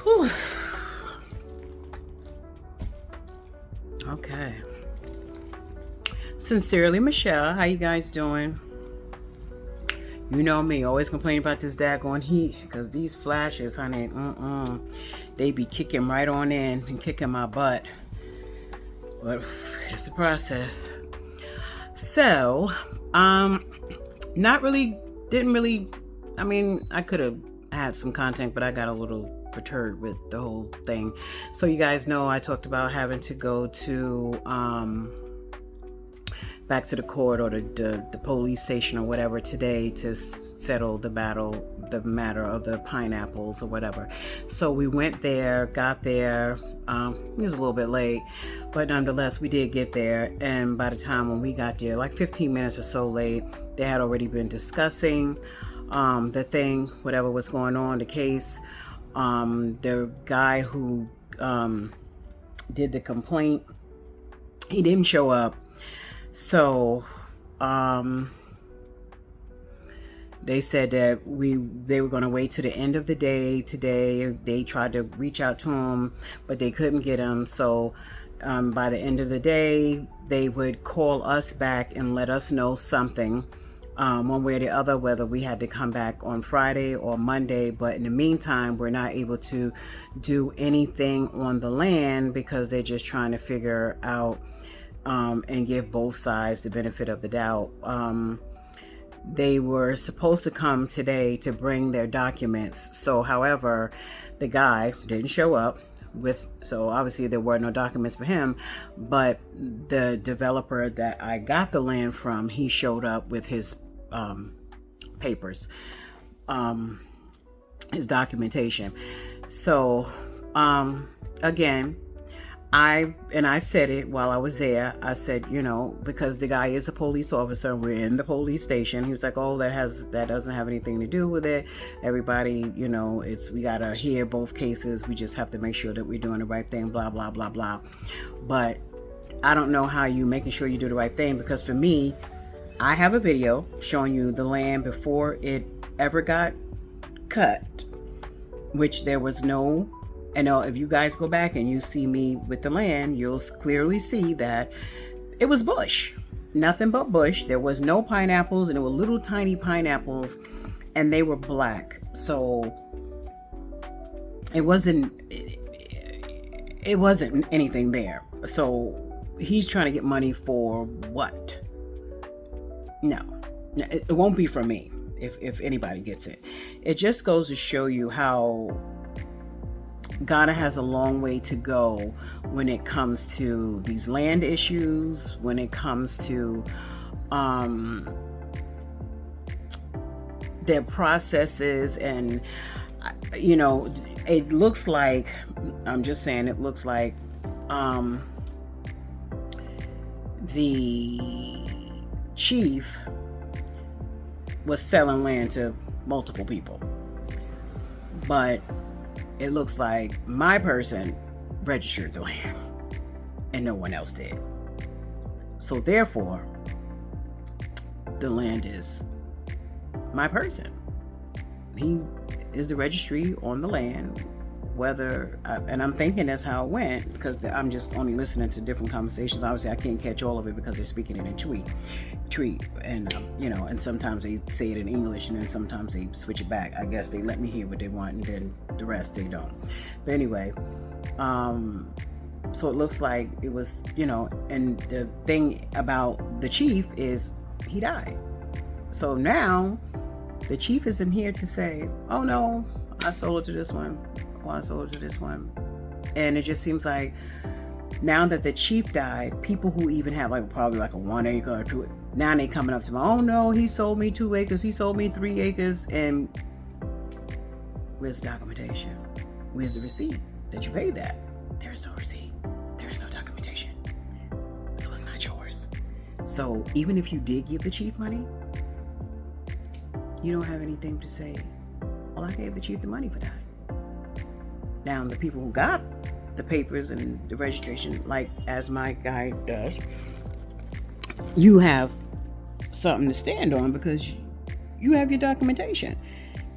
Whew. Okay. Sincerely, Michelle. How you guys doing? You know me, always complaining about this daggone heat, because these flashes, honey, they be kicking right on in and kicking my butt. But it's the process. So, not really, didn't really, I mean, I could have had some content, but I got a little perturbed with the whole thing. So you guys know I talked about having to go to, back to the court or the police station or whatever today to settle the matter of the pineapples or whatever. So we went there, got there. It was a little bit late, but nonetheless, we did get there. And by the time when we got there, like 15 minutes or so late, they had already been discussing the thing, whatever was going on, the case. The guy who did the complaint, he didn't show up. So they said that they were going to wait to the end of the day today. They tried to reach out to him, but they couldn't get him. So by the end of the day, they would call us back and let us know something, one way or the other, whether we had to come back on Friday or Monday. But in the meantime, we're not able to do anything on the land because they're just trying to figure out and give both sides the benefit of the doubt. They were supposed to come today to bring their documents. So, however, the guy didn't show up so obviously there were no documents for him, but the developer that I got the land from, he showed up with his papers, his documentation. So, again, I said it while I was there. I said, because the guy is a police officer and we're in the police station. He was like, oh, that doesn't have anything to do with it. Everybody, we gotta hear both cases. We just have to make sure that we're doing the right thing, blah, blah, blah, blah. But I don't know how you making sure you do the right thing, because for me, I have a video showing you the land before it ever got cut, which there was no. And if you guys go back and you see me with the land, you'll clearly see that it was bush, nothing but bush. There was no pineapples, and it were little tiny pineapples, and they were black. So it wasn't anything there. So he's trying to get money for what? No, it won't be from me if anybody gets it. It just goes to show you how Ghana has a long way to go when it comes to these land issues, when it comes to their processes. And it looks like, I'm just saying, it looks like the chief was selling land to multiple people, but it looks like my person registered the land and no one else did. So therefore, the land is my person. He is the registry on the land, and I'm thinking that's how it went, because I'm just only listening to different conversations. Obviously, I can't catch all of it because they're speaking it in tweet, and and sometimes they say it in English, and then sometimes they switch it back. I guess they let me hear what they want, and then the rest they don't. But anyway, so it looks like it was, and the thing about the chief is he died. So now the chief isn't here to say, oh no, I sold it to this one. I sold it to this one. And it just seems like now that the chief died, people who even have probably a 1 acre or 2, now they coming up to me, oh no, he sold me 2 acres, he sold me 3 acres. And where's the documentation? Where's the receipt that you paid that? There's no receipt. There's no documentation. So it's not yours. So even if you did give the chief money, you don't have anything to say, well, I gave the chief the money for that. Now, the people who got the papers and the registration, like as my guy does, you have something to stand on because you have your documentation.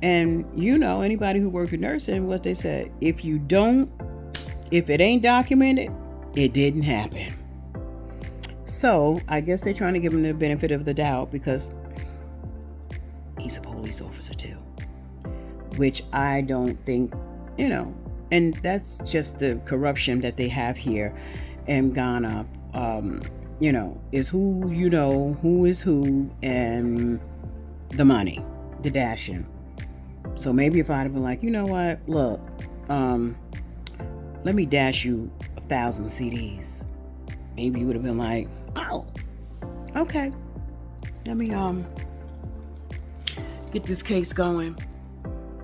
And anybody who worked with nursing, what they said, if it ain't documented, it didn't happen. So I guess they're trying to give him the benefit of the doubt because he's a police officer too, which I don't think, and that's just the corruption that they have here in Ghana. Is who is who, and the money, the dashing. So maybe if I'd have been like, you know what, look, let me dash you 1,000 CDs, maybe you would have been like, oh, okay, let me get this case going.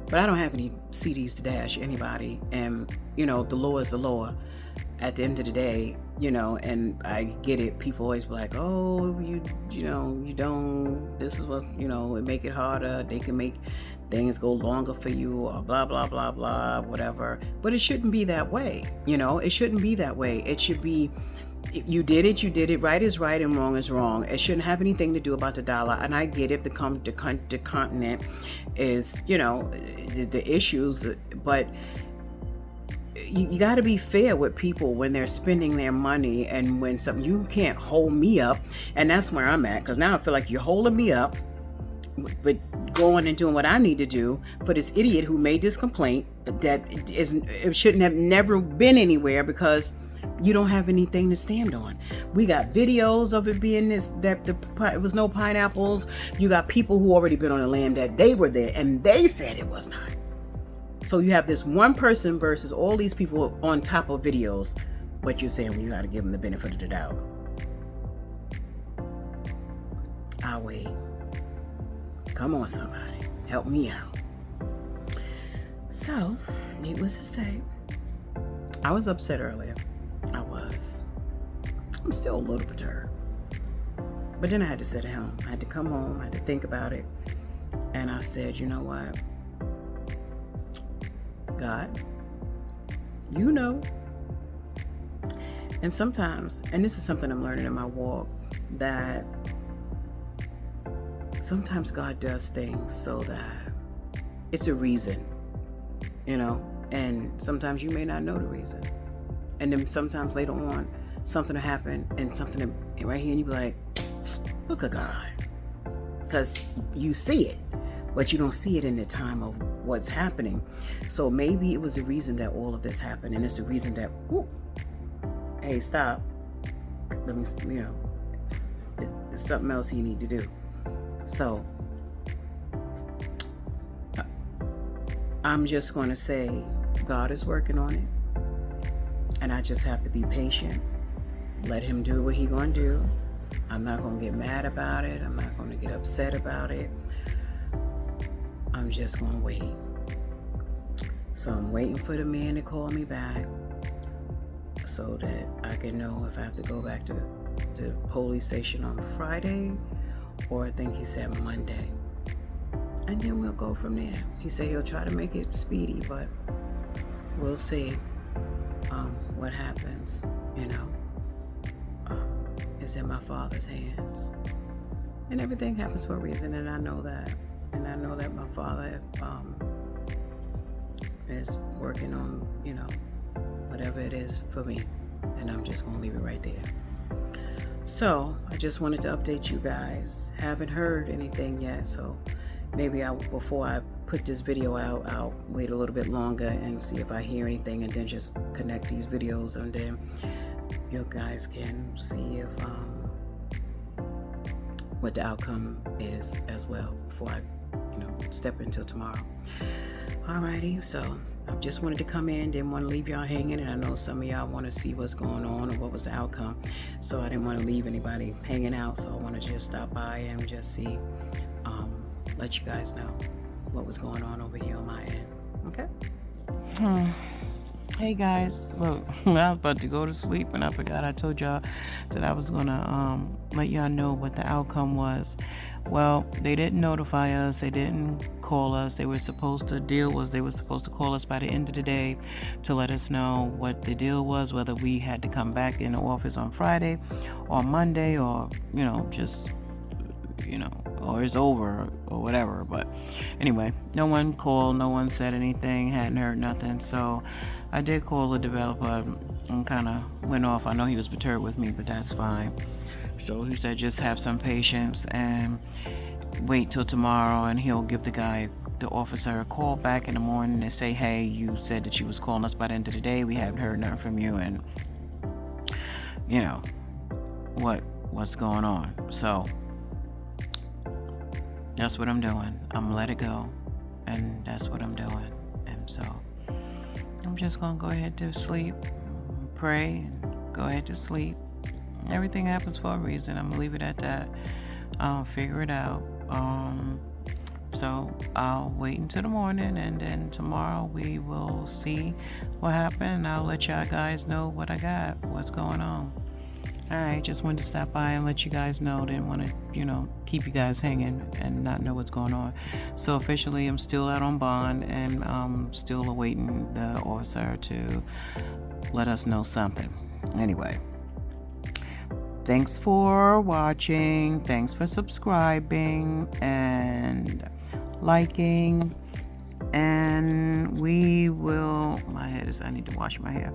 But I don't have any CDs to dash anybody, and the law is the law at the end of the day, and I get it. People always be like, oh, you don't, this is what, it make it harder, they can make things go longer for you, or blah blah blah blah, whatever. But it shouldn't be that way. It shouldn't be that way. It should be, you did it, right is right and wrong is wrong. It shouldn't have anything to do about the dollar. And I get it, the continent is, the issues, but you got to be fair with people when they're spending their money, and when something, you can't hold me up. And that's where I'm at, because now I feel like you're holding me up, but going and doing what I need to do for this idiot who made this complaint that it shouldn't have never been anywhere, because you don't have anything to stand on. We got videos of it being it was no pineapples. You got people who already been on the land that they were there and they said it was not. So you have this one person versus all these people on top of videos. What you're saying, you got to give them the benefit of the doubt. I'll wait. Come on, somebody, help me out. So, needless to say, I was upset earlier. I'm still a little perturbed. But then I had to sit down. I had to come home. I had to think about it. And I said, you know what? God, And sometimes, and this is something I'm learning in my walk, that sometimes God does things so that it's a reason, and sometimes you may not know the reason. And then sometimes later on, something will happen and something right here, and you be like, look at God. Because you see it, but you don't see it in the time of what's happening. So maybe it was the reason that all of this happened, and it's the reason that, hey, stop. Let me, there's something else you need to do. So I'm just going to say God is working on it, and I just have to be patient. Let him do what he going to do. I'm not going to get mad about it. I'm not going to get upset about it. I'm just going to wait. So I'm waiting for the man to call me back so that I can know if I have to go back to the police station on Friday, or I think he said Monday. And then we'll go from there. He said he'll try to make it speedy, but we'll see what happens, It's in my Father's hands. And everything happens for a reason, and I know that. And I know that my Father is working on, whatever it is for me. And I'm just going to leave it right there. So I just wanted to update you guys. Haven't heard anything yet, so maybe before I put this video out, I'll wait a little bit longer and see if I hear anything, and then just connect these videos, and then you guys can see if what the outcome is as well before I step into tomorrow. Alrighty, so I just wanted to come in, didn't want to leave y'all hanging, and I know some of y'all want to see what's going on or what was the outcome, so I didn't want to leave anybody hanging out. So I want to just stop by and just see, let you guys know what was going on over here on my end. Okay. Hey guys, look, I was about to go to sleep and I forgot I told y'all that I was gonna let y'all know what the outcome was. Well, they didn't notify us, they didn't call us. They were supposed to call us by the end of the day to let us know what the deal was, whether we had to come back in the office on Friday or Monday, or or it's over or whatever. But anyway, no one called, no one said anything, hadn't heard nothing. So I did call the developer and kind of went off. I know he was perturbed with me, but that's fine. So he said just have some patience and wait till tomorrow, and he'll give the officer a call back in the morning and say, hey, you said that you was calling us by the end of the day. We haven't heard nothing from you, and you know what's going on. So that's what I'm doing. I'm gonna let it go, and that's what I'm doing. And so I'm just gonna go ahead to sleep, pray, and go ahead to sleep. Everything happens for a reason. I'm gonna leave it at that. I'll figure it out. So I'll wait until the morning, and then tomorrow we will see what happened. I'll let y'all guys know what I got, what's going on. Alright, just wanted to stop by and let you guys know. Didn't want to, keep you guys hanging and not know what's going on. So officially, I'm still out on bond, and still awaiting the officer to let us know something. Anyway, thanks for watching. Thanks for subscribing and liking. And I need to wash my hair.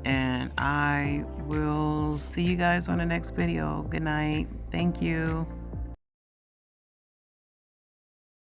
And I will see you guys on the next video. Good night. Thank you.